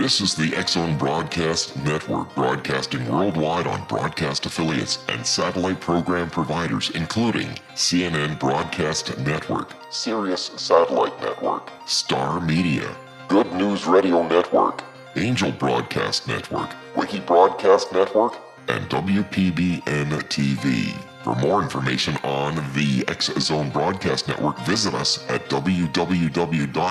This is the X-Zone Broadcast Network, broadcasting worldwide on broadcast affiliates and satellite program providers, including CNN Broadcast Network, Sirius Satellite Network, Star Media, Good News Radio Network, Angel Broadcast Network, Wiki Broadcast Network, and WPBN TV. For more information on the X-Zone Broadcast Network, visit us at www.xzbn.net.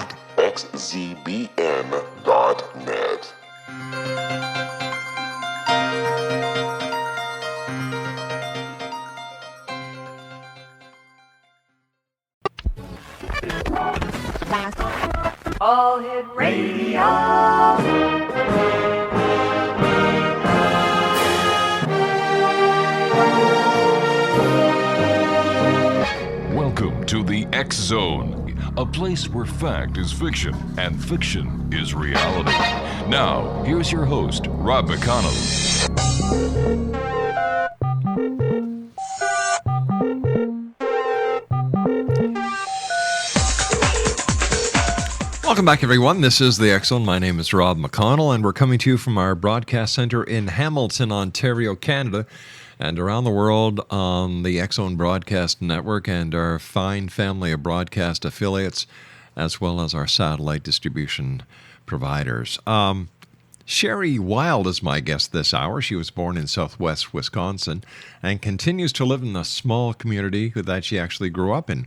All Hit Radio. Welcome to the X-Zone, a place where fact is fiction and fiction is reality. Now, here's your host, Rob McConnell. Welcome back, everyone. This is the X-Zone. My name is Rob McConnell, and we're coming to you from our broadcast center in Hamilton, Ontario, Canada, and around the world on the X-Zone Broadcast Network and our fine family of broadcast affiliates, as well as our satellite distribution providers. Sherry Wild is my guest this hour. She was born in southwest Wisconsin and continues to live in the small community that she actually grew up in.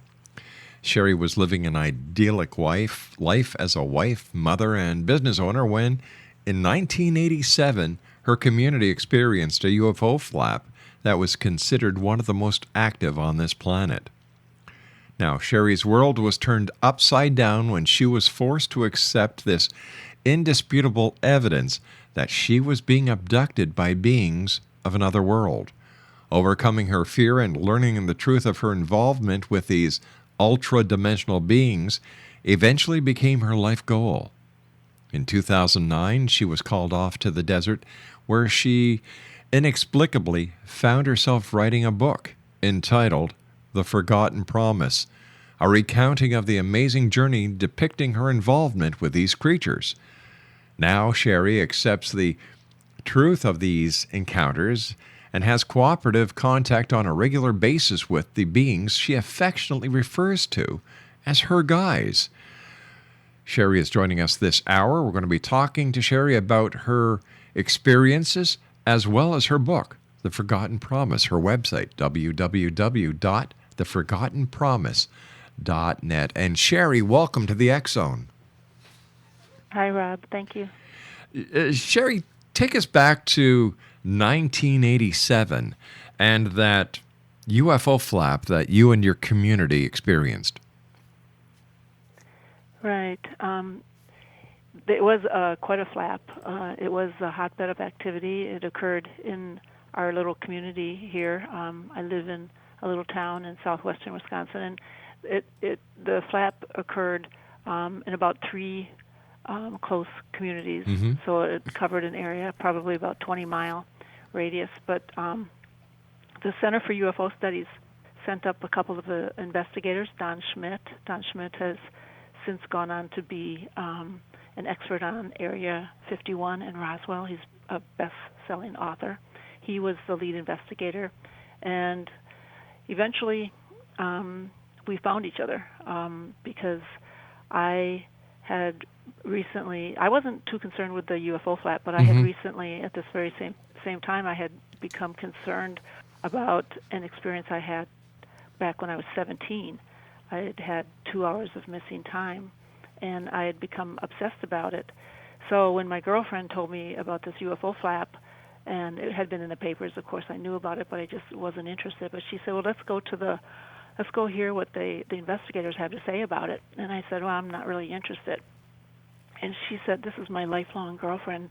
Sherry was living an idyllic life as a wife, mother, and business owner when, in 1987, her community experienced a UFO flap that was considered one of the most active on this planet. Now, Sherry's world was turned upside down when she was forced to accept this indisputable evidence that she was being abducted by beings of another world. Overcoming her fear and learning the truth of her involvement with these ultra-dimensional beings eventually became her life goal. In 2009, she was called off to the desert where she inexplicably found herself writing a book entitled The Forgotten Promise, a recounting of the amazing journey depicting her involvement with these creatures. Now Sherry accepts the truth of these encounters and has cooperative contact on a regular basis with the beings she affectionately refers to as her guys. Sherry is joining us this hour. We're going to be talking to Sherry about her experiences as well as her book, The Forgotten Promise, her website, www.theforgottenpromise.net. And Sherry, welcome to the X-Zone. Hi, Rob. Thank you. Sherry, take us back to 1987 and that UFO flap that you and your community experienced. Right. It was quite a flap. It was a hotbed of activity. It occurred in our little community here. I live in a little town in southwestern Wisconsin, and the flap occurred in about three close communities. Mm-hmm. So it covered an area, probably about 20-mile radius. But the Center for UFO Studies sent up a couple of the investigators, Don Schmidt. Don Schmidt has since gone on to be an expert on Area 51 in Roswell. He's a best-selling author. He was the lead investigator. And eventually we found each other because I wasn't too concerned with the UFO flap, but I had recently, at this very same time, I had become concerned about an experience I had back when I was 17. I had had 2 hours of missing time, and I had become obsessed about it. So when my girlfriend told me about this UFO flap, and it had been in the papers, of course I knew about it, but I just wasn't interested. But she said, well, let's go hear what the investigators have to say about it. And I said, well, I'm not really interested. And she said, this is my lifelong girlfriend.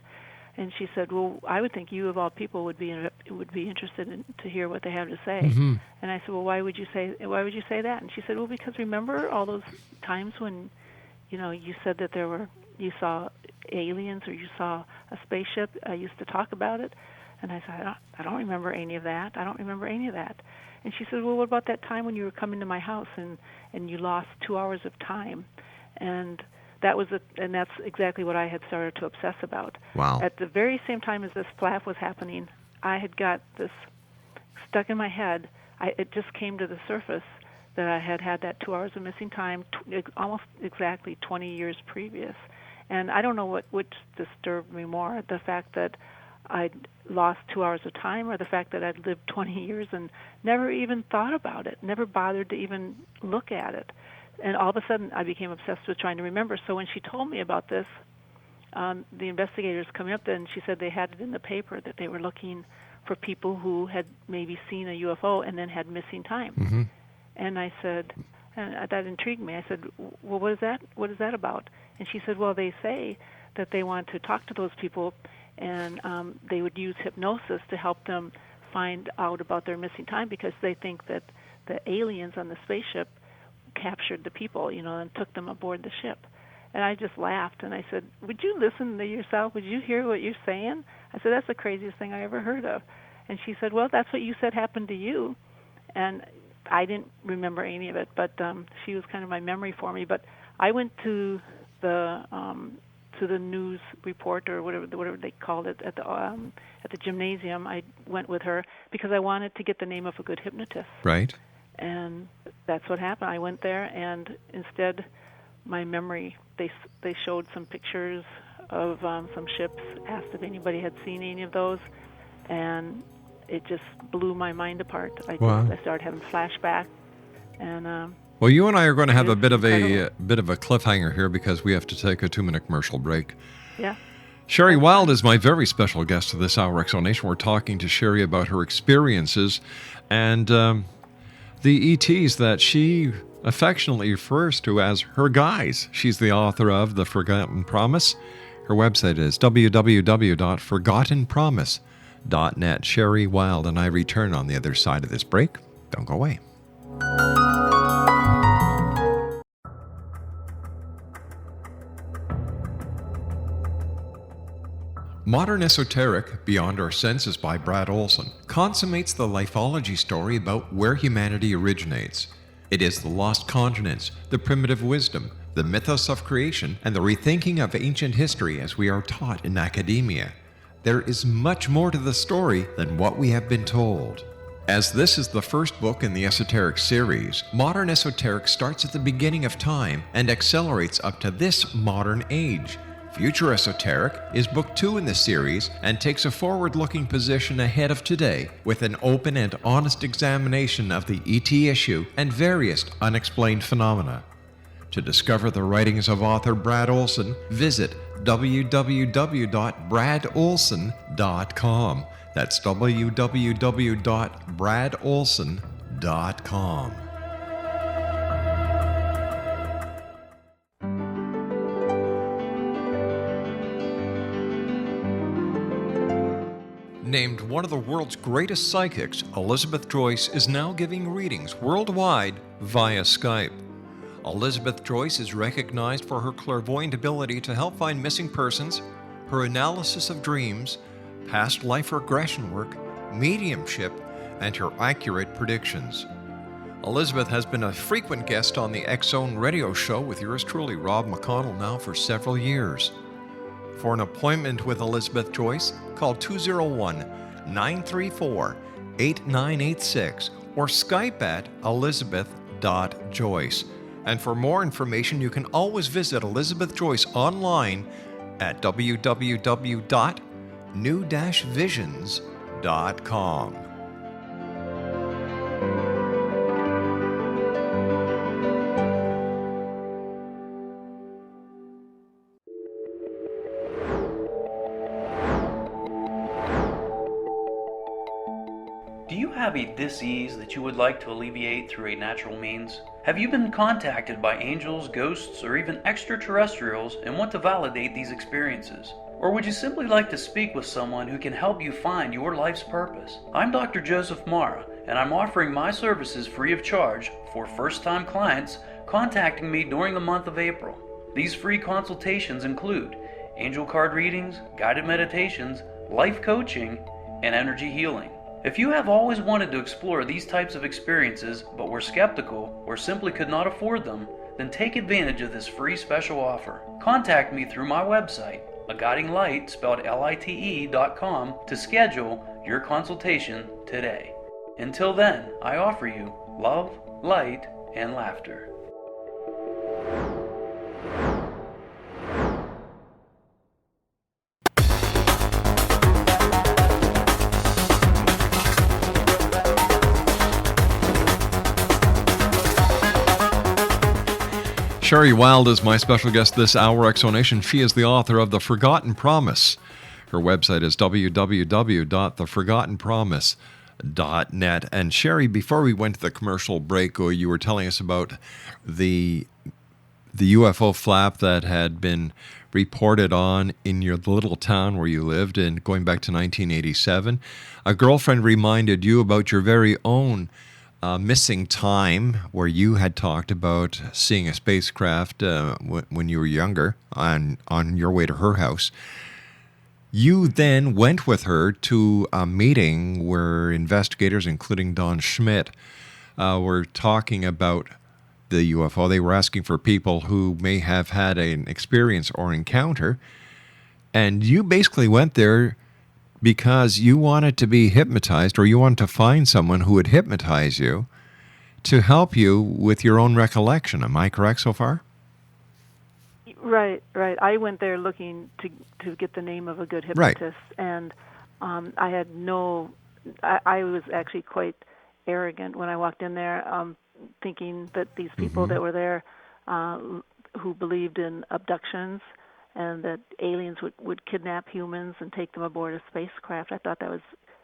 And she said, well, I would think you of all people would be interested to hear what they have to say. Mm-hmm. And I said, well, why would you say that? And she said, well, because remember all those times when, you said that you saw aliens or you saw a spaceship. I used to talk about it. And I said, I don't remember any of that. And she said, well, what about that time when you were coming to my house and you lost 2 hours of time? And and that's exactly what I had started to obsess about. Wow. At the very same time as this flap was happening, I had got this stuck in my head. It just came to the surface that I had that 2 hours of missing time almost exactly 20 years previous. And I don't know which disturbed me more, the fact that I'd lost 2 hours of time or the fact that I'd lived 20 years and never even thought about it, never bothered to even look at it. And all of a sudden, I became obsessed with trying to remember. So when she told me about this, the investigators coming up then, she said they had it in the paper that they were looking for people who had maybe seen a UFO and then had missing time. Mm-hmm. And I said, and that intrigued me. I said, well, what is that? What is that about? And she said, well, they say that they want to talk to those people, and they would use hypnosis to help them find out about their missing time because they think that the aliens on the spaceship captured the people, and took them aboard the ship. And I just laughed, and I said, would you listen to yourself? Would you hear what you're saying? I said, that's the craziest thing I ever heard of. And she said, well, that's what you said happened to you. And I didn't remember any of it, but she was kind of my memory for me. But I went to the news report or whatever they called it at the gymnasium. I went with her because I wanted to get the name of a good hypnotist. Right. And that's what happened. I went there, and instead, my memory, they showed some pictures of some ships, asked if anybody had seen any of those, and it just blew my mind apart. I started having flashbacks, and well, you and I are going to have a bit incredible. of a cliffhanger here because we have to take a 2-minute commercial break. Yeah. Sherry Wild is my very special guest this hour, Exonation. We're talking to Sherry about her experiences and the ETs that she affectionately refers to as her guys. She's the author of The Forgotten Promise. Her website is www.forgottenpromise.net. Sherry Wild and I return on the other side of this break. Don't go away. Modern Esoteric, Beyond Our Senses by Brad Olson, consummates the lifology story about where humanity originates. It is the lost continents, the primitive wisdom, the mythos of creation, and the rethinking of ancient history as we are taught in academia. There is much more to the story than what we have been told. As this is the first book in the Esoteric series, Modern Esoteric starts at the beginning of time and accelerates up to this modern age. Future Esoteric is book 2 in the series and takes a forward-looking position ahead of today with an open and honest examination of the ET issue and various unexplained phenomena. To discover the writings of author Brad Olson, visit www.bradolson.com. That's www.bradolson.com. Named one of the world's greatest psychics, Elizabeth Joyce is now giving readings worldwide via Skype. Elizabeth Joyce is recognized for her clairvoyant ability to help find missing persons, her analysis of dreams, past life regression work, mediumship, and her accurate predictions. Elizabeth has been a frequent guest on the X Zone radio show with yours truly, Rob McConnell, now for several years. For an appointment with Elizabeth Joyce, call 201-934-8986 or Skype at elizabeth.joyce. And for more information, you can always visit Elizabeth Joyce online at www.new-visions.com. Do you have a dis-ease that you would like to alleviate through a natural means? Have you been contacted by angels, ghosts, or even extraterrestrials and want to validate these experiences? Or would you simply like to speak with someone who can help you find your life's purpose? I'm Dr. Joseph Mara, and I'm offering my services free of charge for first-time clients contacting me during the month of April. These free consultations include angel card readings, guided meditations, life coaching, and energy healing. If you have always wanted to explore these types of experiences but were skeptical or simply could not afford them, then take advantage of this free special offer. Contact me through my website, aguidinglight, spelled LITE.com, to schedule your consultation today. Until then, I offer you love, light, and laughter. Sherry Wilda is my special guest this hour, Exonation. She is the author of The Forgotten Promise. Her website is www.theforgottenpromise.net. And Sherry, before we went to the commercial break, you were telling us about the UFO flap that had been reported on in your little town where you lived, and going back to 1987. A girlfriend reminded you about your very own missing time, where you had talked about seeing a spacecraft when you were younger on your way to her house. You then went with her to a meeting where investigators, including Don Schmidt, were talking about the UFO. They were asking for people who may have had an experience or encounter. And you basically went there because you wanted to be hypnotized, or you wanted to find someone who would hypnotize you to help you with your own recollection. Am I correct so far? Right. I went there looking to get the name of a good hypnotist, and I was actually quite arrogant when I walked in there, thinking that these people that were there who believed in abductions and that aliens would kidnap humans and take them aboard a spacecraft. I thought that was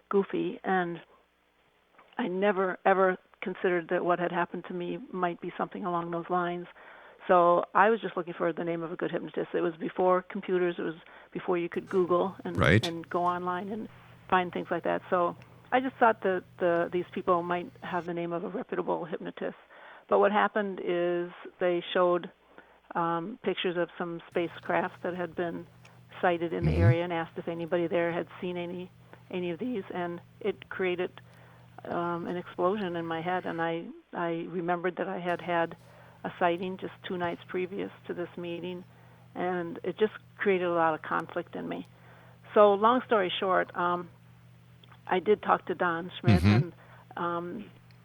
goofy, and I never, ever considered that what had happened to me might be something along those lines. So I was just looking for the name of a good hypnotist. It was before computers. It was before you could Google and go online and find things like that. So I just thought that these people might have the name of a reputable hypnotist. But what happened is they showed pictures of some spacecraft that had been sighted in the area and asked if anybody there had seen any of these, and it created an explosion in my head. And I remembered that I had a sighting just 2 nights previous to this meeting, and it just created a lot of conflict in me. So long story short, I did talk to Don Schmidt, and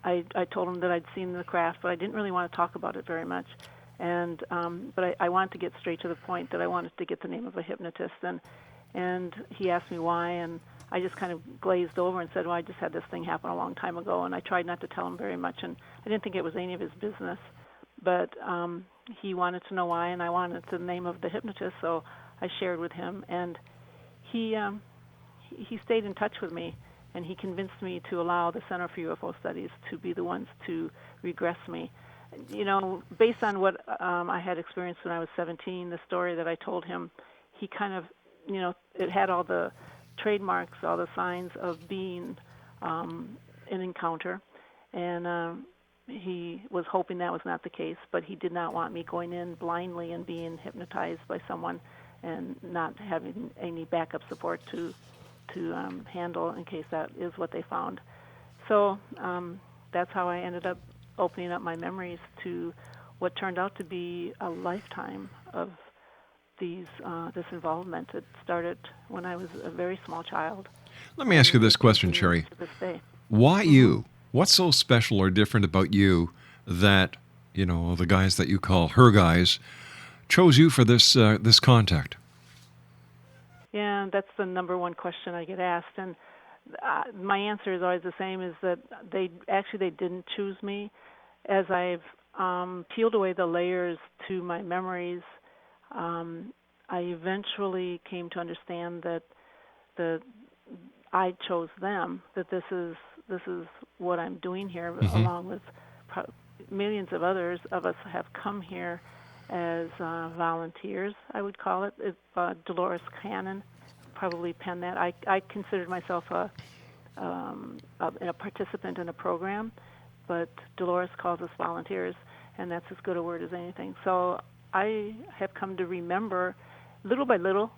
I told him that I'd seen the craft, but I didn't really want to talk about it very much. And but I wanted to get straight to the point that I wanted to get the name of a hypnotist, and he asked me why, and I just kind of glazed over and said, well, I just had this thing happen a long time ago, and I tried not to tell him very much, and I didn't think it was any of his business. But he wanted to know why, and I wanted the name of the hypnotist, so I shared with him, and he stayed in touch with me, and he convinced me to allow the Center for UFO Studies to be the ones to regress me. You know, based on what I had experienced when I was 17, the story that I told him, he kind of, it had all the trademarks, all the signs of being an encounter, and he was hoping that was not the case, but he did not want me going in blindly and being hypnotized by someone and not having any backup support to handle in case that is what they found. So that's how I ended up opening up my memories to what turned out to be a lifetime of this involvement. It started when I was a very small child. Let me ask you this question, Sherry. To this day. Why you? What's so special or different about you that, the guys that you call her guys chose you for this contact? Yeah, that's the number one question I get asked, and my answer is always the same: is that they didn't choose me. As I've peeled away the layers to my memories, I eventually came to understand that I chose them. That this is what I'm doing here, along with millions of others of us have come here as volunteers, I would call it. Dolores Cannon probably penned that. I considered myself a participant in a program, but Dolores calls us volunteers, and that's as good a word as anything. So I have come to remember, little by little,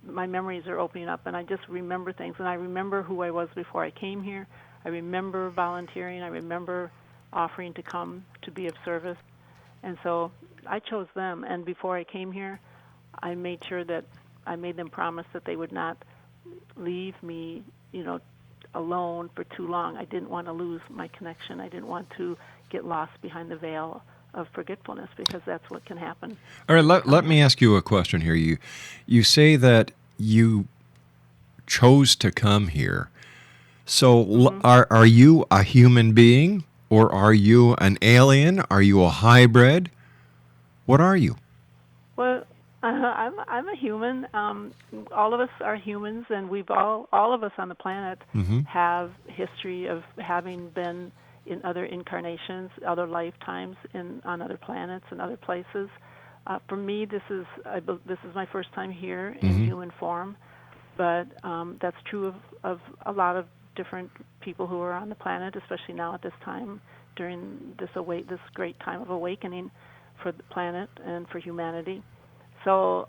my memories are opening up, and I just remember things, and I remember who I was before I came here. I remember volunteering. I remember offering to come to be of service. And so I chose them. And before I came here, I made sure that I made them promise that they would not leave me, alone for too long. I didn't want to lose my connection. I didn't want to get lost behind the veil of forgetfulness, because that's what can happen. All right, let me ask you a question here. You say that you chose to come here. So are you a human being, or are you an alien? Are you a hybrid? What are you? Well, I'm a human. All of us are humans, and we've all of us on the planet have history of having been in other incarnations, other lifetimes on other planets and other places. For me, this is my first time here in human form, but that's true of a lot of different people who are on the planet, especially now at this time during this great time of awakening for the planet and for humanity. So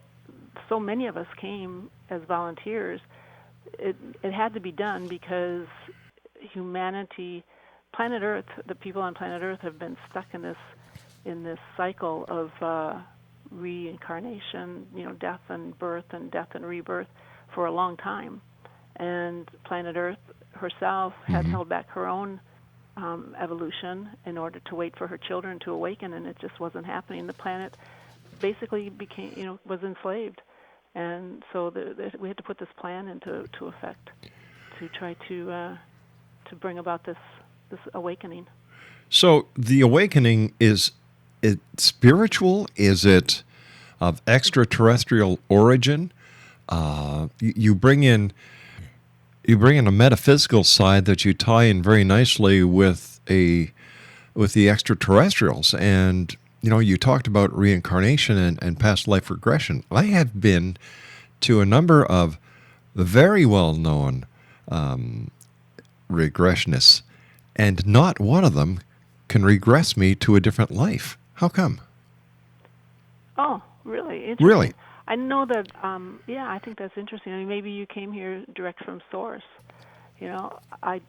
many of us came as volunteers. It had to be done because humanity, planet Earth, the people on planet Earth have been stuck in this cycle of reincarnation, death and birth and death and rebirth for a long time. And planet Earth herself had held back her own evolution in order to wait for her children to awaken, and it just wasn't happening. The planet basically was enslaved, and so we had to put this plan into effect to try to bring about this awakening. So the awakening, is it spiritual? Is it of extraterrestrial origin? You bring in a metaphysical side that you tie in very nicely with the extraterrestrials, and you talked about reincarnation and past life regression. I have been to a number of very well-known regressionists, and not one of them can regress me to a different life. How come? Oh, really? Interesting. Really? I know that, I think that's interesting. I mean, maybe you came here direct from source. I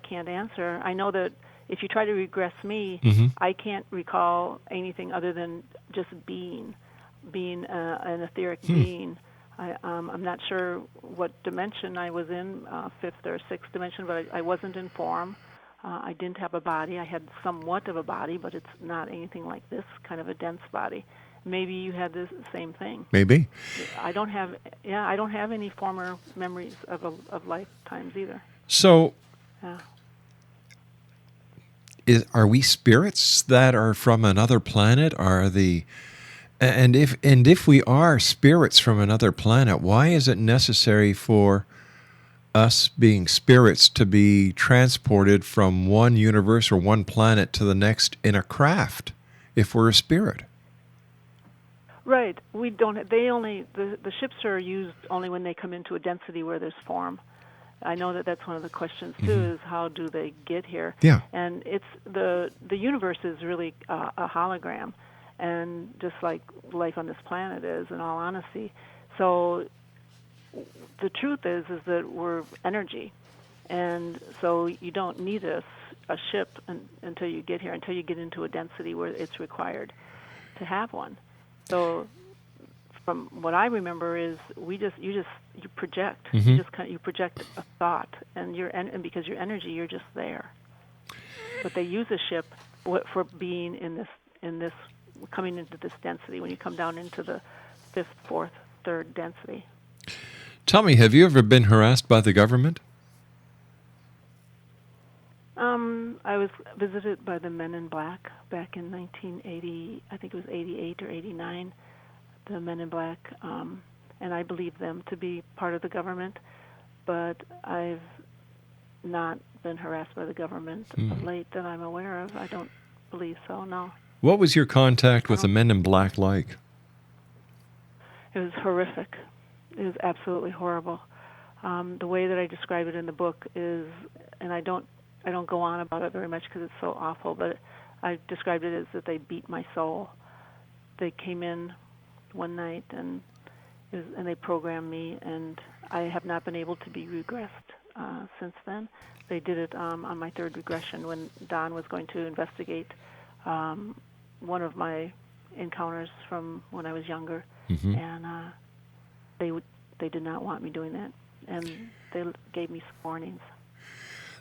can't answer. I know that if you try to regress me, I can't recall anything other than just being an etheric being. I'm not sure what dimension I was in, fifth or sixth dimension, but I wasn't in form. I didn't have a body. I had somewhat of a body, but it's not anything like this kind of a dense body. Maybe you had the same thing. Maybe. I don't have any former memories of lifetimes either. So, Yeah. Are we spirits that are from another planet? And if we are spirits from another planet, why is it necessary for us being spirits to be transported from one universe or one planet to the next in a craft if we're a spirit? Right. We don't. The ships are used only when they come into a density where there's form. I know that that's one of the questions too. Is how do they get here? Yeah. And it's the universe is really a hologram, and just like life on this planet is, in all honesty. So the truth is that we're energy, and so you don't need a ship until you get here, until you get into a density where it's required to have one. So, from what I remember is you project, you project a thought, and because you're energy, you're just there. But they use a ship for being in this coming into this density when you come down into the fifth, fourth, third density. Tell me, have you ever been harassed by the government? I was visited by the Men in Black back in 1980, I think it was 88 or 89, the Men in Black, and I believe them to be part of the government, but I've not been harassed by the government of late that I'm aware of. I don't believe so, no. What was your contact with the Men in Black like? It was horrific. It was absolutely horrible. The way that I describe it in the book is, and I don't go on about it very much because it's so awful, but I described it as that they beat my soul. They came in one night and they programmed me, and I have not been able to be regressed since then. They did it on my third regression when Don was going to investigate one of my encounters from when I was younger, and they did not want me doing that, and they gave me some warnings.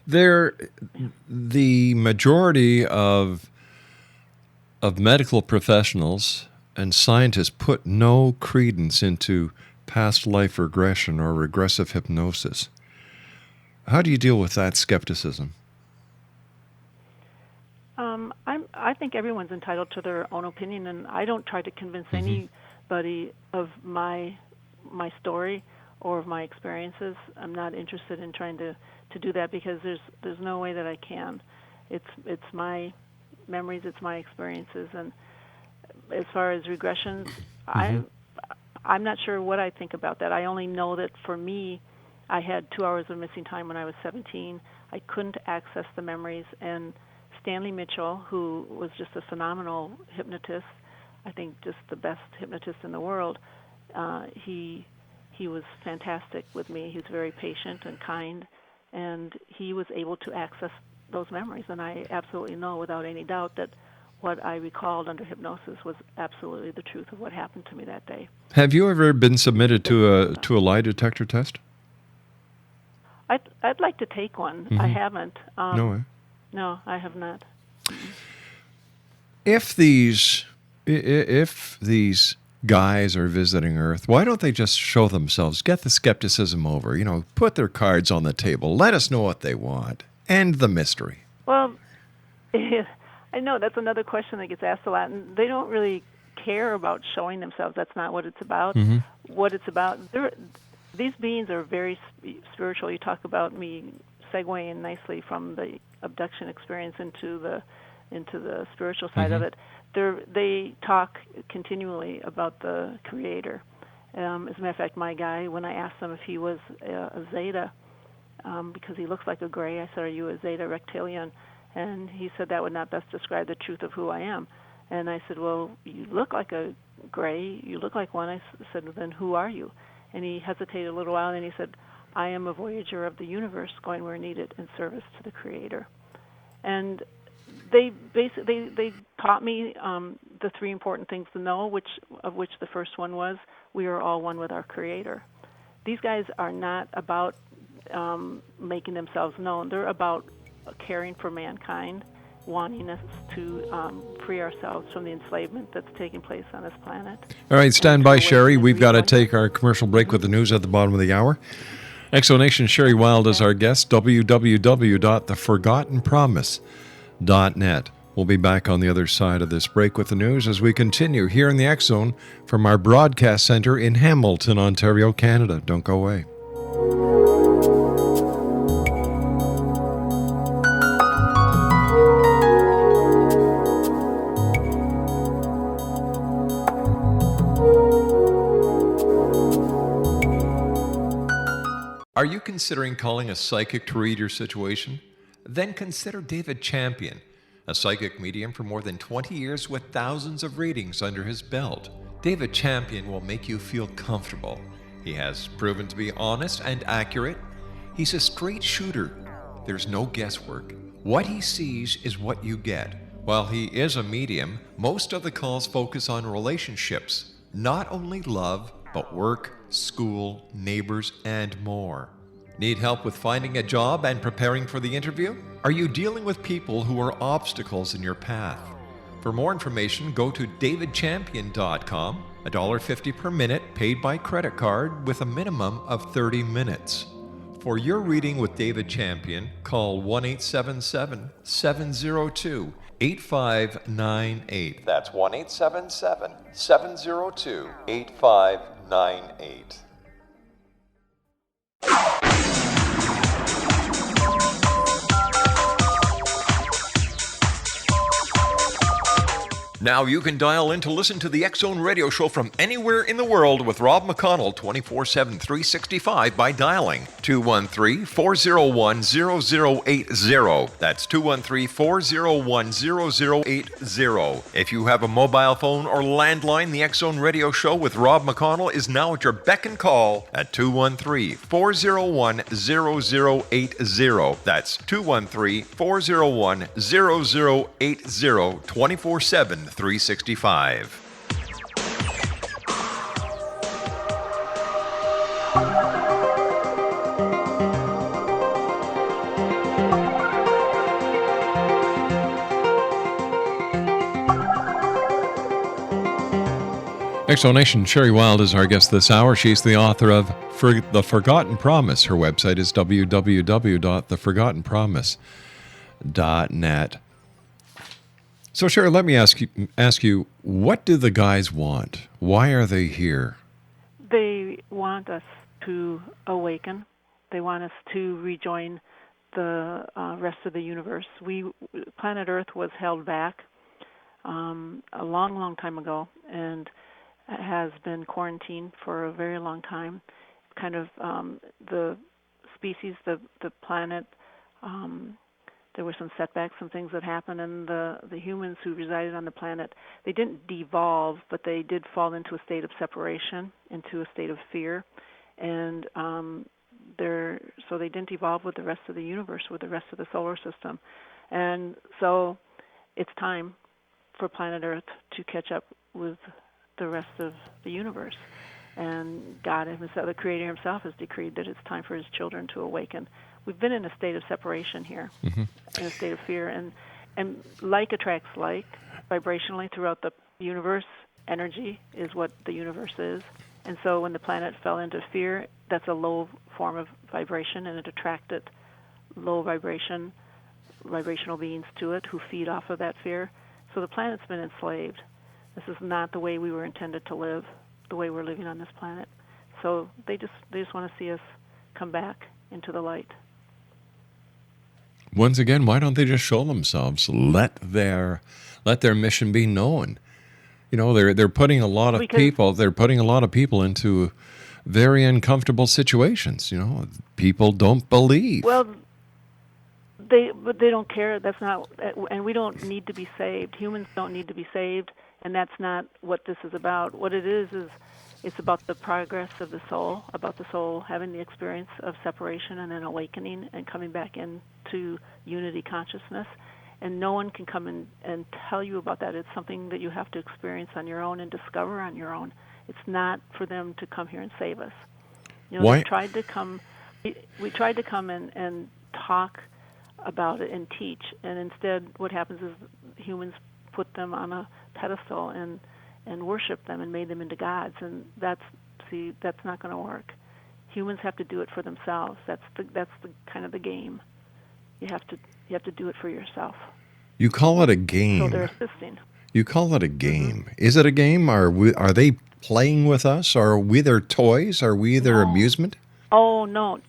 The majority of medical professionals and scientists put no credence into past life regression or regressive hypnosis. How do you deal with that skepticism? I think everyone's entitled to their own opinion, and I don't try to convince anybody of my story or of my experiences. I'm not interested in trying to do that, because there's no way that I can. It's my memories, it's my experiences, and as far as regressions, I'm not sure what I think about that. I only know that for me, I had 2 hours of missing time when I was 17. I couldn't access the memories, and Stanley Mitchell, who was just a phenomenal hypnotist, I think just the best hypnotist in the world, he was fantastic with me. He was very patient and kind, and he was able to access those memories. And I absolutely know without any doubt that what I recalled under hypnosis was absolutely the truth of what happened to me that day. Have you ever been submitted to a lie detector test? I'd like to take one. I haven't. No way. No, I have not. If these guys are visiting Earth, why don't they just show themselves, get the skepticism over, put their cards on the table, let us know what they want, end the mystery? Well, I know that's another question that gets asked a lot, and they don't really care about showing themselves. That's not what it's about. What it's about, these beings are very spiritual. You talk about me segueing nicely from the abduction experience into the spiritual side of it. They talk continually about the Creator. As a matter of fact, my guy, when I asked him if he was a Zeta, because he looks like a gray, I said, "Are you a Zeta Reptilian?" And he said that would not best describe the truth of who I am. And I said, "Well, you look like a gray. You look like one." I said, "Well, then who are you?" And he hesitated a little while, and he said, "I am a voyager of the universe, going where needed in service to the Creator." And they taught me the three important things to know, which the first one was, we are all one with our Creator. These guys are not about making themselves known. They're about caring for mankind, wanting us to free ourselves from the enslavement that's taking place on this planet. All right, stand by, Sherry. We've got to take our commercial break with the news at the bottom of the hour. Exonation, Sherry Wilda is our guest, www.theforgottenpromise.net. We'll be back on the other side of this break with the news as we continue here in the X Zone from our broadcast center in Hamilton, Ontario, Canada. Don't go away. Are you considering calling a psychic to read your situation? Then consider David Champion, a psychic medium for more than 20 years with thousands of readings under his belt. David Champion will make you feel comfortable. He has proven to be honest and accurate. He's a straight shooter. There's no guesswork. What he sees is what you get. While he is a medium, most of the calls focus on relationships, not only love, but work, school, neighbors, and more. Need help with finding a job and preparing for the interview? Are you dealing with people who are obstacles in your path? For more information, go to davidchampion.com, $1.50 per minute paid by credit card with a minimum of 30 minutes. For your reading with David Champion, call 1-877-702-8598. That's 1-877-702-8598. Now you can dial in to listen to the X Zone radio show from anywhere in the world with Rob McConnell 24/7, 365 by dialing 213-401-0080. That's 213-401-0080. If you have a mobile phone or landline, the X Zone radio show with Rob McConnell is now at your beck and call at 213-401-0080. That's 213-401-0080 24/7. 365. Exonation, Sherry Wilda is our guest this hour. She's the author of The Forgotten Promise. Her website is www.theforgottenpromise.net. So, Sherry, let me ask you, what do the guys want? Why are they here? They want us to awaken. They want us to rejoin the rest of the universe. Planet Earth was held back a long, long time ago, and has been quarantined for a very long time. Kind of the species, the planet, there were some setbacks, some things that happened, and the humans who resided on the planet, they didn't devolve, but they did fall into a state of separation, into a state of fear, and so they didn't evolve with the rest of the universe, with the rest of the solar system. And so it's time for planet Earth to catch up with the rest of the universe. And God himself, the Creator himself, has decreed that it's time for his children to awaken. We've been in a state of separation here, in a state of fear, and like attracts like. Vibrationally throughout the universe, energy is what the universe is. And so when the planet fell into fear, that's a low form of vibration, and it attracted low vibrational beings to it who feed off of that fear. So the planet's been enslaved. This is not the way we were intended to live, the way we're living on this planet. So they just want to see us come back into the light. Once again, why don't they just show themselves? Let their mission be known. You know, they're putting a lot of people. They're putting a lot of people into very uncomfortable situations. You know, people don't believe. Well, they don't care. That's not, and we don't need to be saved. Humans don't need to be saved, and that's not what this is about. What it is it's about the progress of the soul, about the soul having the experience of separation and then awakening and coming back into unity consciousness. And no one can come in and tell you about that. It's something that you have to experience on your own and discover on your own. It's not for them to come here and save us. You know, Why? we tried to come and talk about it and teach, and instead what happens is humans put them on a pedestal and worship them and made them into gods, and that's not going to work. Humans have to do it for themselves. That's the kind of the game. You have to do it for yourself. You call it a game. So they're assisting. You call it a game. Mm-hmm. Is it a game? Are they playing with us? Are we their toys? Are we their amusement? Oh, no.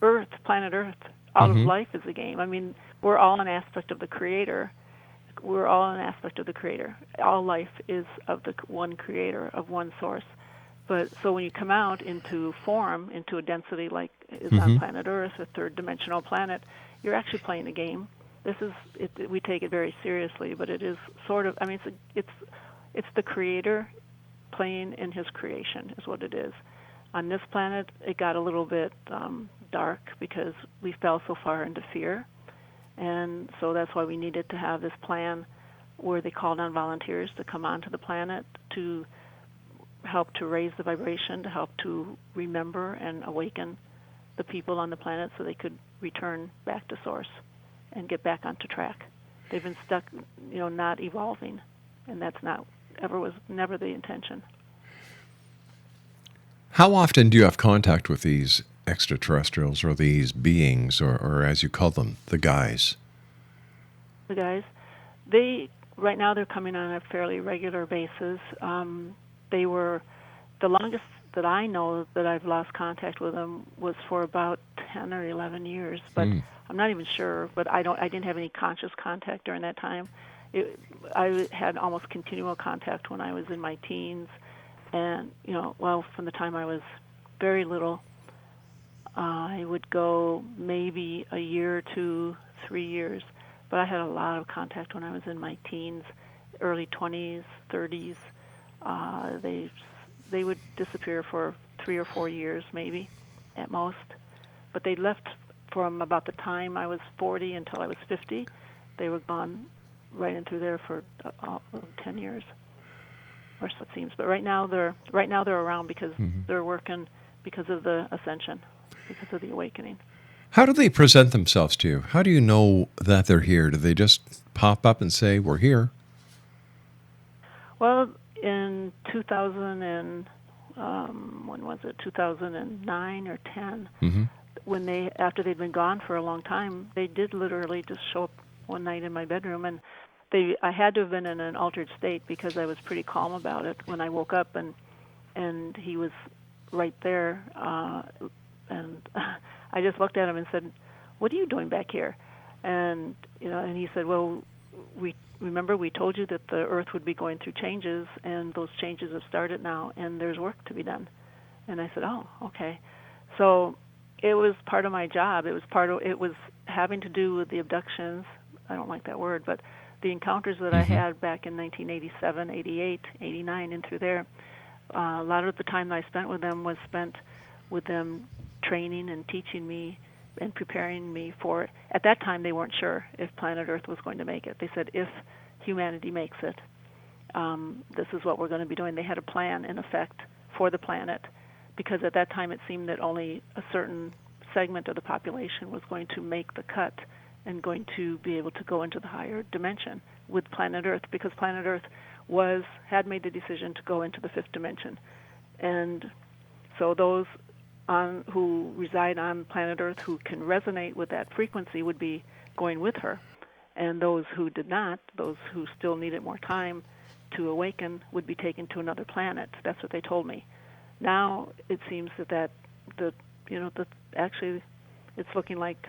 Earth, planet Earth, all of life is a game. I mean, we're all an aspect of the Creator. All life is of the one Creator, of one source. But so when you come out into form, into a density like is on planet Earth, a third-dimensional planet, you're actually playing a game. We take it very seriously, but it is sort of. I mean, it's the Creator playing in His creation, is what it is. On this planet, it got a little bit dark because we fell so far into fear, and so that's why we needed to have this plan where they called on volunteers to come onto the planet to help to raise the vibration, to help to remember and awaken the people on the planet so they could return back to source and get back onto track. They've been stuck, not evolving, and that's was never the intention. How often do you have contact with these extraterrestrials or these beings, or as you call them, the guys? The guys, right now they're coming on a fairly regular basis. They were, the longest that I know that I've lost contact with them was for about 10 or 11 years, but I'm not even sure, but I didn't have any conscious contact during that time. I had almost continual contact when I was in my teens, and, from the time I was very little, I would go maybe a year to 3 years, but I had a lot of contact when I was in my teens, early 20s, 30s. They would disappear for 3 or 4 years, maybe, at most. But they left from about the time I was 40 until I was 50. They were gone right in through there for 10 years, or so it seems. But right now they're around because they're working because of the ascension, because of the awakening. How do they present themselves to you? How do you know that they're here? Do they just pop up and say, "We're here"? Well, in 2000 and when was it? 2009 or 10. When after they'd been gone for a long time, they did literally just show up one night in my bedroom, and I had to have been in an altered state because I was pretty calm about it when I woke up, and he was right there, and I just looked at him and said, "What are you doing back here?" And and he said, "Well, we told you that the Earth would be going through changes, and those changes have started now, and there's work to be done." And I said, "Oh, okay." So it was part of my job. It was having to do with the abductions. I don't like that word, but the encounters that I had back in 1987, 88, 89, and through there. A lot of the time I spent with them was spent with them training and teaching me and preparing me for it. At that time, they weren't sure if planet Earth was going to make it. They said, if humanity makes it, this is what we're going to be doing. They had a plan, in effect, for the planet, because at that time it seemed that only a certain segment of the population was going to make the cut and going to be able to go into the higher dimension with planet Earth, because planet Earth had made the decision to go into the fifth dimension. And so those who reside on planet Earth who can resonate with that frequency would be going with her. And those who did not, those who still needed more time to awaken, would be taken to another planet. That's what they told me. Now it seems that actually it's looking like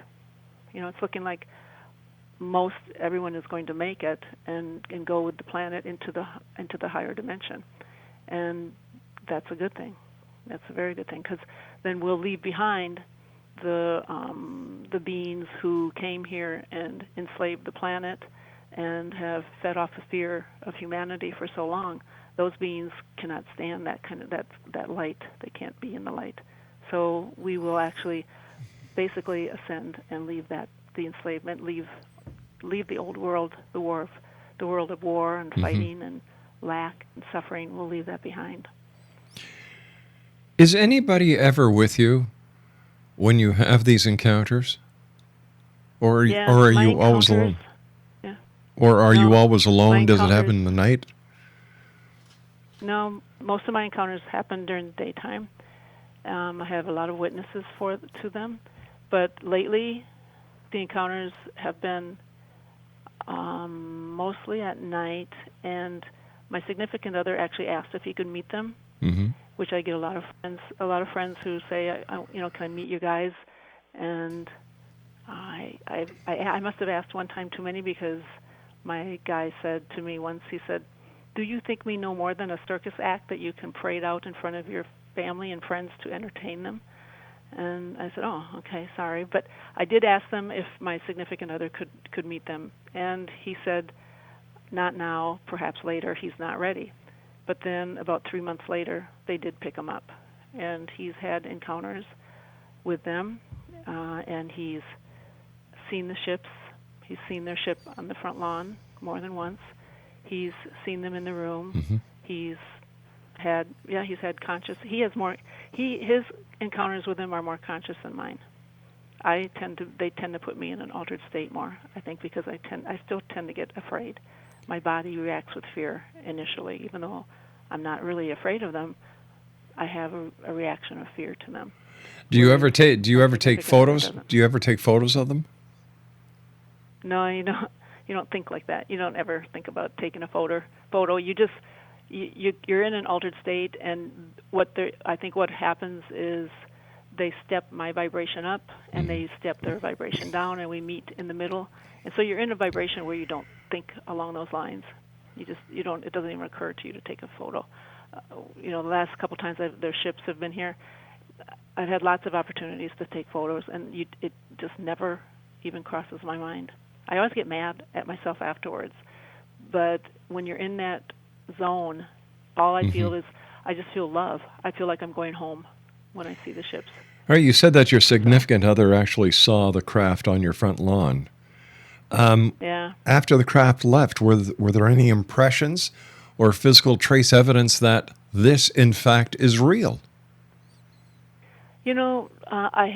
most everyone is going to make it and go with the planet into the higher dimension, and that's a good thing. That's a very good thing, because then we'll leave behind the beings who came here and enslaved the planet and have fed off the fear of humanity for so long. Those beings cannot stand that light. They can't be in the light. So we will actually basically ascend and leave the enslavement, leave the old world, the world of war and fighting and lack and suffering. We'll leave that behind. Is anybody ever with you when you have these encounters? Or are you always alone? Yeah. Or are you always alone? Does it happen in the night? No, most of my encounters happen during the daytime. I have a lot of witnesses to them. But lately, the encounters have been mostly at night, and my significant other actually asked if he could meet them, which I get a lot of friends who say, can I meet you guys? And I must have asked one time too many, because my guy said to me once, he said, "Do you think me no more than a circus act that you can parade out in front of your family and friends to entertain them?" And I said, "Oh, okay, sorry." But I did ask them if my significant other could meet them. And he said, "Not now, perhaps later. He's not ready." But then about 3 months later, they did pick him up. And he's had encounters with them, and he's seen the ships. He's seen their ship on the front lawn more than once. He's seen them in the room. He's had conscious. His encounters with them are more conscious than mine. They tend to put me in an altered state more, I think, because I still tend to get afraid. My body reacts with fear initially, even though I'm not really afraid of them. I have a reaction of fear to them. Do you ever take photos? Do you ever take photos of them? No, you don't think like that. You don't ever think about taking a photo. You just you're in an altered state, and I think what happens is they step my vibration up and they step their vibration down, and we meet in the middle. And so you're in a vibration where you don't think along those lines. You don't. It doesn't even occur to you to take a photo. The last couple times their ships have been here, I've had lots of opportunities to take photos, and it just never even crosses my mind. I always get mad at myself afterwards. But when you're in that zone, all I feel is I just feel love. I feel like I'm going home when I see the ships. All right, you said that your significant other actually saw the craft on your front lawn. Yeah. After the craft left, were there any impressions or physical trace evidence that this, in fact, is real? You know,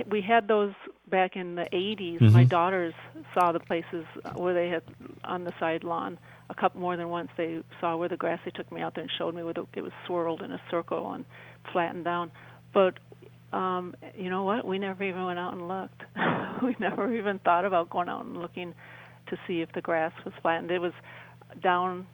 we had those back in the 80s. Mm-hmm. My daughters saw the places where they had on the side lawn. A couple more than once they saw where the grass. They took me out there and showed me where it was swirled in a circle and flattened down. But you know what? We never even went out and looked. We never even thought about going out and looking to see if the grass was flattened. It was down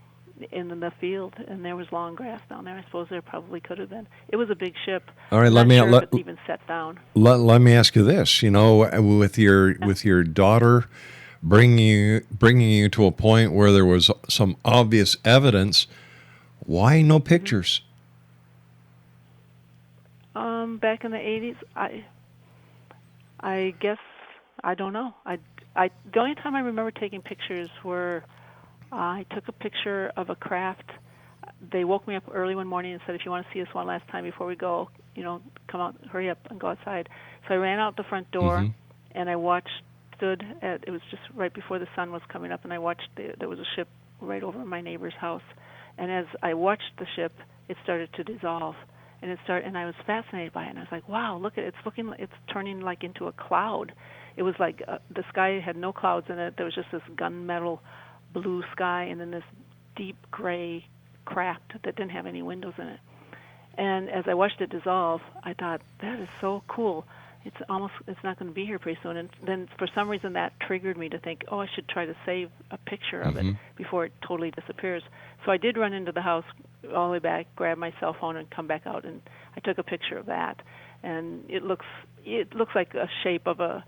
in the field, and there was long grass down there. I suppose there probably could have been. It was a big ship. All right, I'm let not me sure if it's even set down. let me ask you this. You know, with your daughter bringing you to a point where there was some obvious evidence, why no pictures? Back in the 80s, I guess I don't know. The only time I remember taking pictures were I took a picture of a craft. They woke me up early one morning and said, "If you want to see us one last time before we go, come out, hurry up and go outside." So I ran out the front door, and I stood at. It was just right before the sun was coming up, and I watched. There was a ship right over my neighbor's house, and as I watched the ship, it started to dissolve. And I was fascinated by it. And I was like, "Wow, look at it! It's turning like into a cloud." It was like the sky had no clouds in it. There was just this gunmetal blue sky, and then this deep gray craft that didn't have any windows in it. And as I watched it dissolve, I thought, "That is so cool. It's not going to be here pretty soon." And then for some reason that triggered me to think, "Oh, I should try to save a picture of it before it totally disappears." So I did run into the house all the way back, grab my cell phone, and come back out, and I took a picture of that. And it looks like a shape of a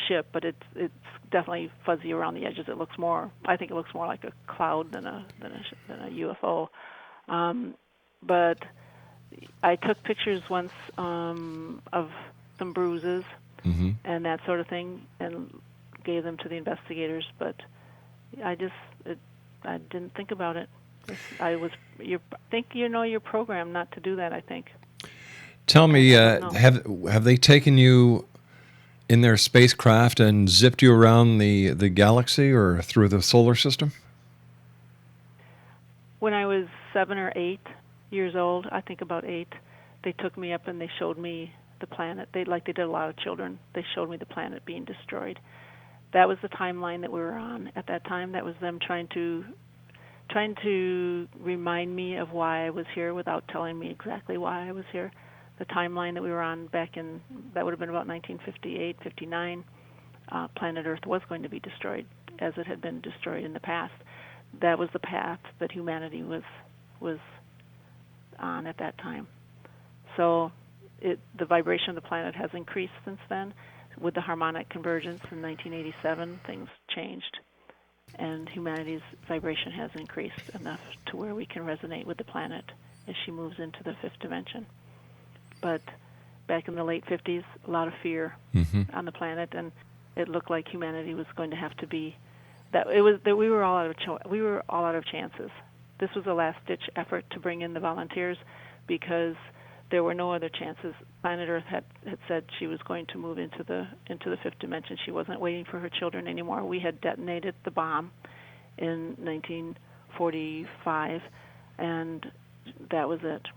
ship, but it's definitely fuzzy around the edges. I think it looks more like a cloud than a UFO. But I took pictures once of some bruises and that sort of thing, and gave them to the investigators. But I didn't think about it. You you're programmed not to do that, I think. Tell me, have they taken you in their spacecraft and zipped you around the galaxy or through the solar system? When I was 7 or 8 years old, I think about 8, they took me up and they showed me the planet. They did a lot of children. They showed me the planet being destroyed. That was the timeline that we were on at that time. That was them trying to remind me of why I was here without telling me exactly why I was here. The timeline that we were on back in, that would have been about 1958, 59, planet Earth was going to be destroyed as it had been destroyed in the past. That was the path that humanity was on at that time. So the vibration of the planet has increased since then. With the harmonic convergence in 1987, things changed, and humanity's vibration has increased enough to where we can resonate with the planet as she moves into the fifth dimension. But back in the late 50s, a lot of fear on the planet, and it looked like humanity was going to have to be we were all out of chances. This was a last-ditch effort to bring in the volunteers because there were no other chances. Planet Earth had said she was going to move into the fifth dimension. She wasn't waiting for her children anymore. We had detonated the bomb in 1945, and that was it.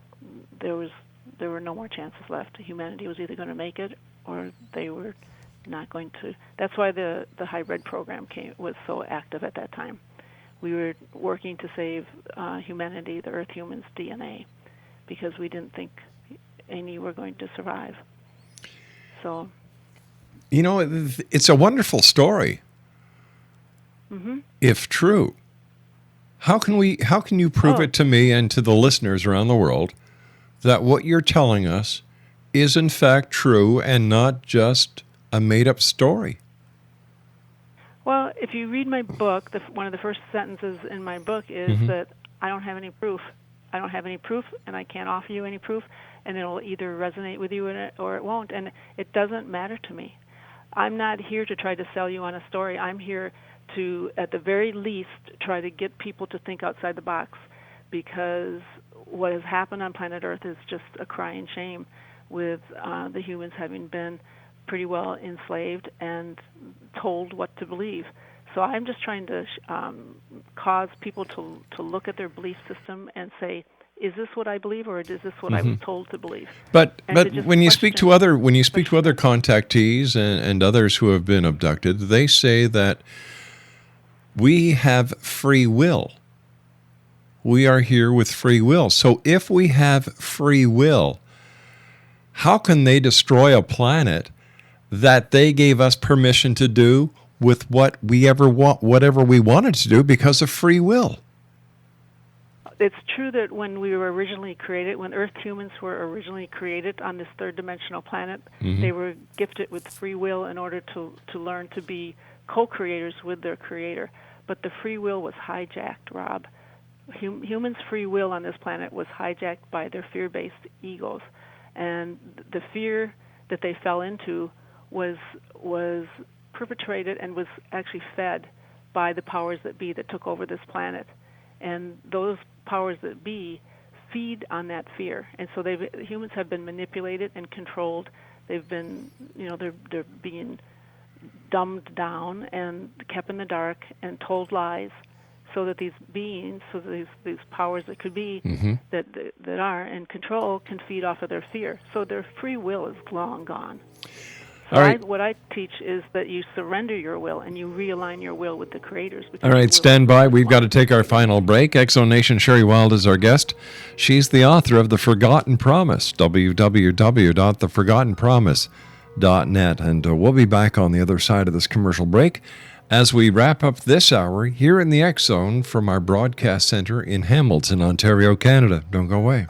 There were no more chances left. Humanity was either going to make it or they were not going to. That's why the hybrid program was so active at that time. We were working to save humanity, the Earth humans' DNA, because we didn't think any were going to survive. So, it's a wonderful story. If true, how can you prove it to me and to the listeners around the world that what you're telling us is in fact true and not just a made-up story? Well, if you read my book, one of the first sentences in my book is that I don't have any proof. I don't have any proof, and I can't offer you any proof, and it'll either resonate with you or it won't, and it doesn't matter to me. I'm not here to try to sell you on a story. I'm here to, at the very least, try to get people to think outside the box, because what has happened on planet Earth is just a crying shame, with the humans having been pretty well enslaved and told what to believe. So I'm just trying to cause people to look at their belief system and say, is this what I believe, or is this what I was told to believe? But And when you speak to other contactees and others who have been abducted, they say that we have free will. We are here with free will. So if we have free will, how can they destroy a planet that they gave us permission to do with whatever we wanted to do because of free will? It's true that when we were originally created, when Earth humans were originally created on this third-dimensional planet, they were gifted with free will in order to learn to be co-creators with their creator. But the free will was hijacked, Rob. Humans' free will on this planet was hijacked by their fear-based egos. And the fear that they fell into was perpetrated and was actually fed by the powers that be that took over this planet. And those powers that be feed on that fear. And so humans have been manipulated and controlled. They've been, they're being dumbed down and kept in the dark and told lies, so that these beings, these powers that could be, that are in control, can feed off of their fear. So their free will is long gone. So All right. what I teach is that you surrender your will and you realign your will with the Creator's. All right, stand by. We've got to take our final break. X-Zone Nation Sherry Wilda is our guest. She's the author of The Forgotten Promise, www.theforgottenpromise.net. And we'll be back on the other side of this commercial break as we wrap up this hour here in the X-Zone from our broadcast center in Hamilton, Ontario, Canada. Don't go away.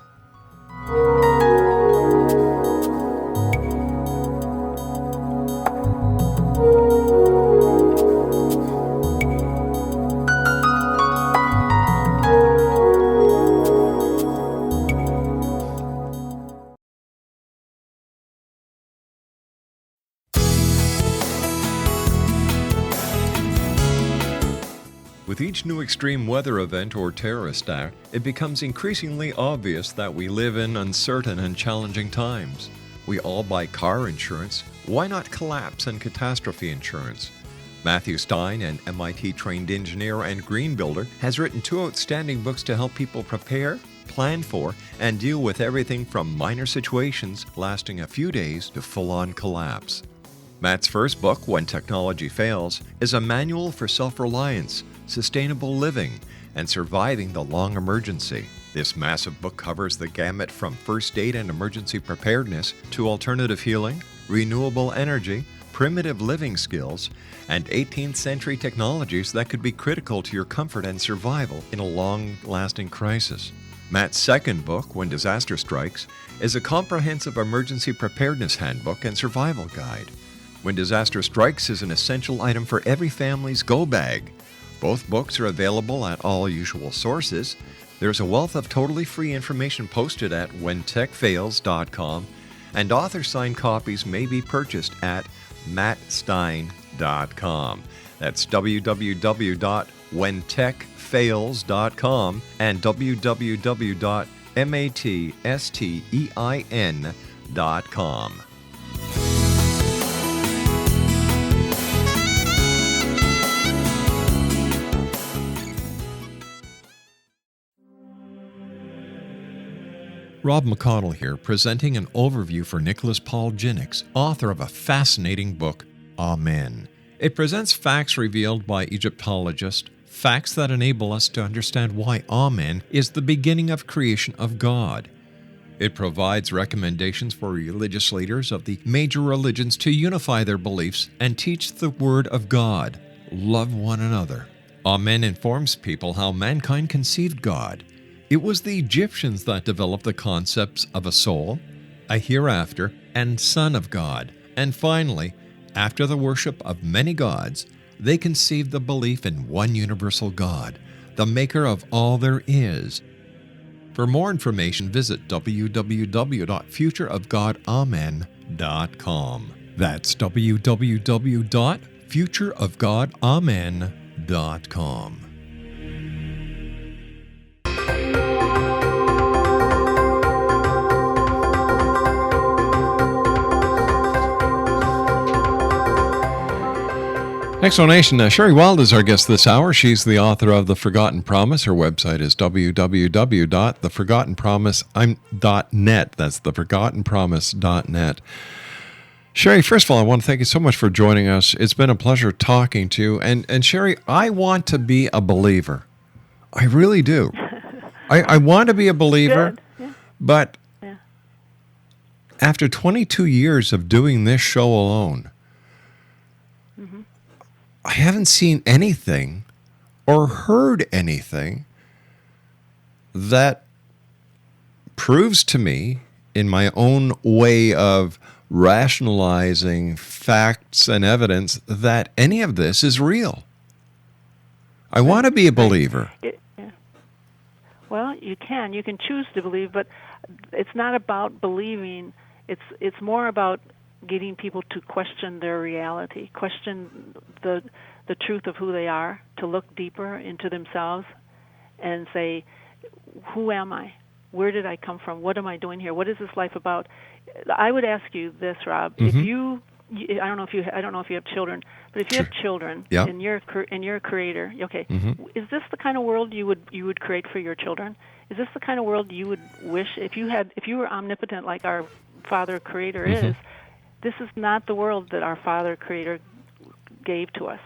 With each new extreme weather event or terrorist act, it becomes increasingly obvious that we live in uncertain and challenging times. We all buy car insurance. Why not collapse and catastrophe insurance? Matthew Stein, an MIT-trained engineer and green builder, has written 2 outstanding books to help people prepare, plan for, and deal with everything from minor situations lasting a few days to full-on collapse. Matt's first book, When Technology Fails, is a manual for self-reliance, sustainable living, and surviving the long emergency. This massive book covers the gamut from first aid and emergency preparedness to alternative healing, renewable energy, primitive living skills, and 18th century technologies that could be critical to your comfort and survival in a long-lasting crisis. Matt's second book, When Disaster Strikes, is a comprehensive emergency preparedness handbook and survival guide. When Disaster Strikes is an essential item for every family's go bag. Both books are available at all usual sources. There's a wealth of totally free information posted at whentechfails.com, and author-signed copies may be purchased at mattstein.com. That's www.whentechfails.com and www.mattstein.com. Rob McConnell here, presenting an overview for Nicholas Paul Jennings, author of a fascinating book, Amen. It presents facts revealed by Egyptologists, facts that enable us to understand why Amen is the beginning of creation of God. It provides recommendations for religious leaders of the major religions to unify their beliefs and teach the Word of God. Love one another. Amen informs people how mankind conceived God. It was the Egyptians that developed the concepts of a soul, a hereafter, and Son of God. And finally, after the worship of many gods, they conceived the belief in one universal God, the maker of all there is. For more information, visit www.futureofgodamen.com. That's www.futureofgodamen.com. Explanation. Sherry Wilda is our guest this hour. She's the author of The Forgotten Promise. Her website is www.theforgottenpromise.net. That's theforgottenpromise.net. Sherry, first of all, I want to thank you so much for joining us. It's been a pleasure talking to you. And Sherry, I want to be a believer. I really do. I want to be a believer, Good. Yeah. but Yeah. after 22 years of doing this show alone, I haven't seen anything or heard anything that proves to me, in my own way of rationalizing facts and evidence, that any of this is real. I want to be a believer. Yeah. Well, you can choose to believe, but it's not about believing. It's more about getting people to question their reality, question the truth of who they are, to look deeper into themselves and say, who am I? Where did I come from? What am I doing here? What is this life about? I would ask you this, Rob. If you I don't know if you have children, but if you have children and you're a creator, okay, is this the kind of world you would create for your children? Is this the kind of world you would wish if you were omnipotent like our Father Creator is? This is not the world that our Father Creator gave to us.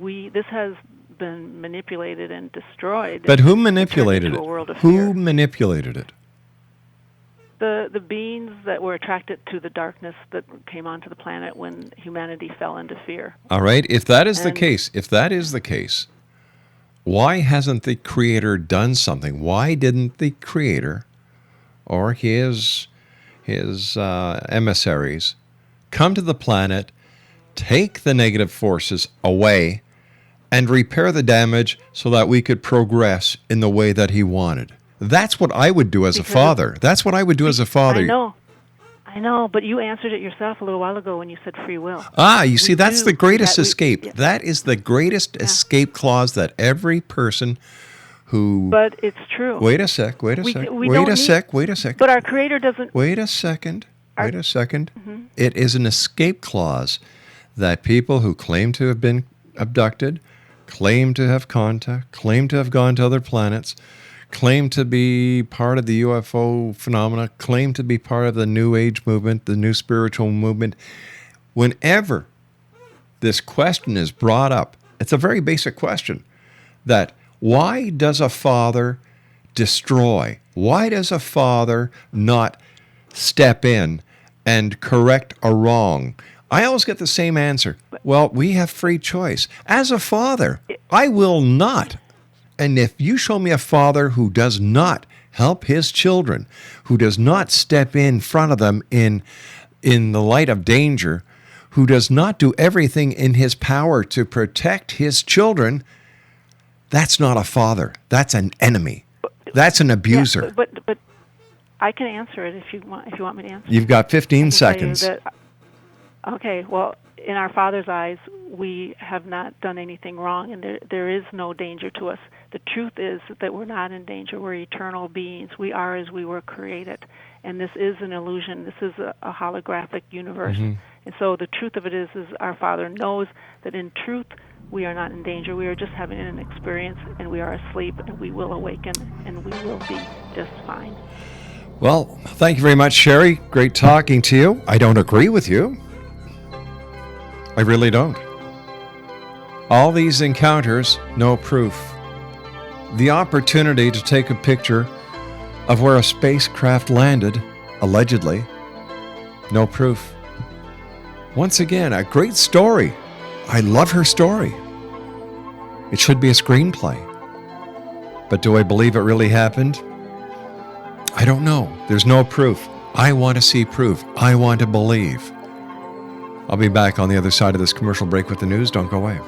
This has been manipulated and destroyed. But who manipulated it? Who manipulated it? The beings that were attracted to the darkness that came onto the planet when humanity fell into fear. All right. If that is the case, why hasn't the Creator done something? Why didn't the Creator or his emissaries come to the planet, take the negative forces away, and repair the damage so that we could progress in the way that he wanted? That's what I would do as a father. That's what I would do as a father. I know, but you answered it yourself a little while ago when you said free will. You see, that's the greatest escape. That is the greatest escape clause that every person who... But it's true. Wait a sec. Wait a second. But our Creator doesn't... Wait a second. It is an escape clause that people who claim to have been abducted, claim to have contact, claim to have gone to other planets, claim to be part of the UFO phenomena, claim to be part of the New Age movement, the New Spiritual movement. Whenever this question is brought up, it's a very basic question, that why does a father destroy? Why does a father not step in and correct a wrong? I always get the same answer. Well, we have free choice. As a father, I will not. And if you show me a father who does not help his children, who does not step in front of them in the light of danger, who does not do everything in his power to protect his children, that's not a father. That's an enemy. That's an abuser. Yeah, but I can answer it if you want me to answer. You've got 15 seconds. Okay, well, in our Father's eyes, we have not done anything wrong, and there is no danger to us. The truth is that we're not in danger. We're eternal beings. We are as we were created, and this is an illusion. This is a holographic universe. And so the truth of it is our Father knows that in truth we are not in danger. We are just having an experience, and we are asleep, and we will awaken, and we will be just fine. Well, thank you very much, Sherry. Great talking to you. I don't agree with you. I really don't. All these encounters, no proof. The opportunity to take a picture of where a spacecraft landed, allegedly, no proof. Once again, a great story. I love her story. It should be a screenplay. But do I believe it really happened? I don't know. There's no proof. I want to see proof. I want to believe. I'll be back on the other side of this commercial break with the news. Don't go away.